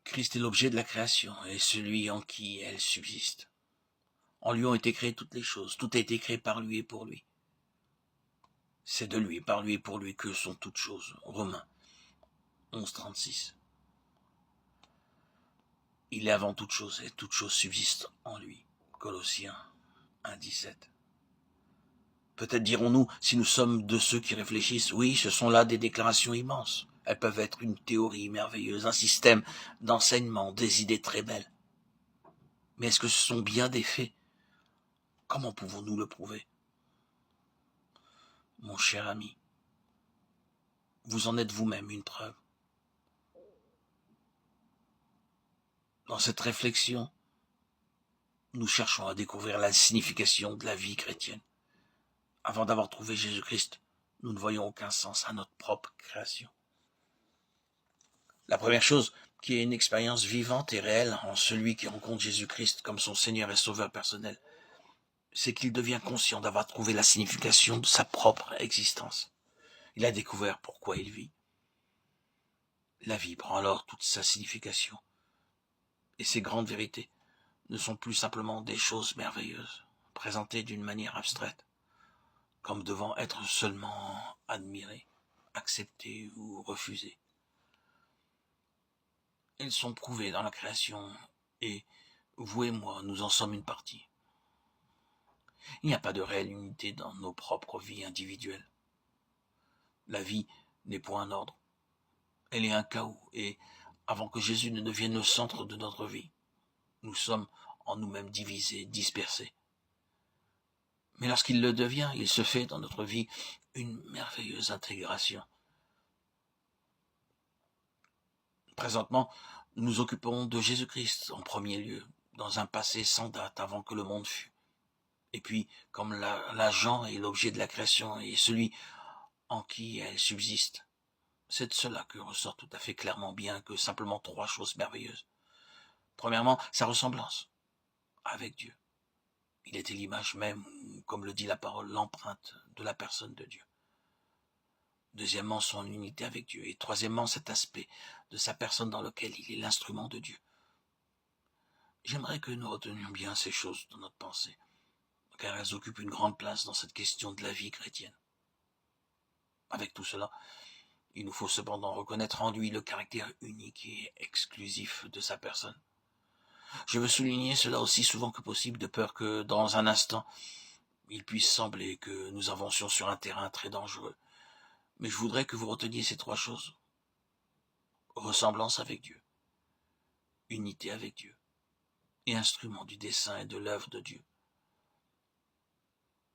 Christ est l'objet de la création et celui en qui elle subsiste. En lui ont été créées toutes les choses, tout a été créé par lui et pour lui. C'est de lui, par lui et pour lui que sont toutes choses. Romains 11,36. Il est avant toute chose et toute chose subsiste en lui. Colossiens 1,17. Peut-être dirons-nous, si nous sommes de ceux qui réfléchissent, oui, ce sont là des déclarations immenses. Elles peuvent être une théorie merveilleuse, un système d'enseignement, des idées très belles. Mais est-ce que ce sont bien des faits? Comment pouvons-nous le prouver? Mon cher ami, vous en êtes vous-même une preuve. Dans cette réflexion, nous cherchons à découvrir la signification de la vie chrétienne. Avant d'avoir trouvé Jésus-Christ, nous ne voyons aucun sens à notre propre création. La première chose, qui est une expérience vivante et réelle en celui qui rencontre Jésus-Christ comme son Seigneur et Sauveur personnel, c'est qu'il devient conscient d'avoir trouvé la signification de sa propre existence. Il a découvert pourquoi il vit. La vie prend alors toute sa signification. Et ces grandes vérités ne sont plus simplement des choses merveilleuses, présentées d'une manière abstraite, comme devant être seulement admirées, acceptées ou refusées. Elles sont prouvées dans la création, et vous et moi, nous en sommes une partie. Il n'y a pas de réelle unité dans nos propres vies individuelles. La vie n'est point un ordre. Elle est un chaos, et avant que Jésus ne devienne le centre de notre vie, nous sommes en nous-mêmes divisés, dispersés. Mais lorsqu'il le devient, il se fait dans notre vie une merveilleuse intégration. Présentement, nous nous occupons de Jésus-Christ en premier lieu, dans un passé sans date avant que le monde fût. Et puis, comme l'agent est l'objet de la création et celui en qui elle subsiste, c'est de cela que ressort tout à fait clairement bien que simplement trois choses merveilleuses. Premièrement, sa ressemblance avec Dieu. Il était l'image même, comme le dit la parole, l'empreinte de la personne de Dieu. Deuxièmement, son unité avec Dieu. Et troisièmement, cet aspect de sa personne dans lequel il est l'instrument de Dieu. J'aimerais que nous retenions bien ces choses dans notre pensée, car elles occupent une grande place dans cette question de la vie chrétienne. Avec tout cela, il nous faut cependant reconnaître en lui le caractère unique et exclusif de sa personne. Je veux souligner cela aussi souvent que possible, de peur que, dans un instant, il puisse sembler que nous avancions sur un terrain très dangereux. Mais je voudrais que vous reteniez ces trois choses. Ressemblance avec Dieu, unité avec Dieu, et instrument du dessein et de l'œuvre de Dieu.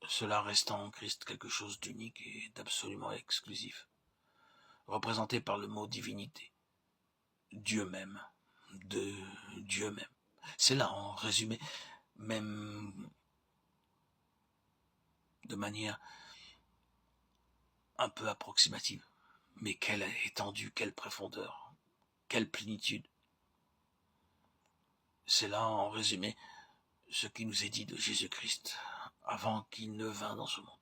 Cela restant en Christ quelque chose d'unique et d'absolument exclusif, représenté par le mot divinité, Dieu même, de Dieu même. C'est là, en résumé, même de manière un peu approximative. Mais quelle étendue, quelle profondeur, quelle plénitude. C'est là, en résumé, ce qui nous est dit de Jésus-Christ avant qu'il ne vînt dans ce monde.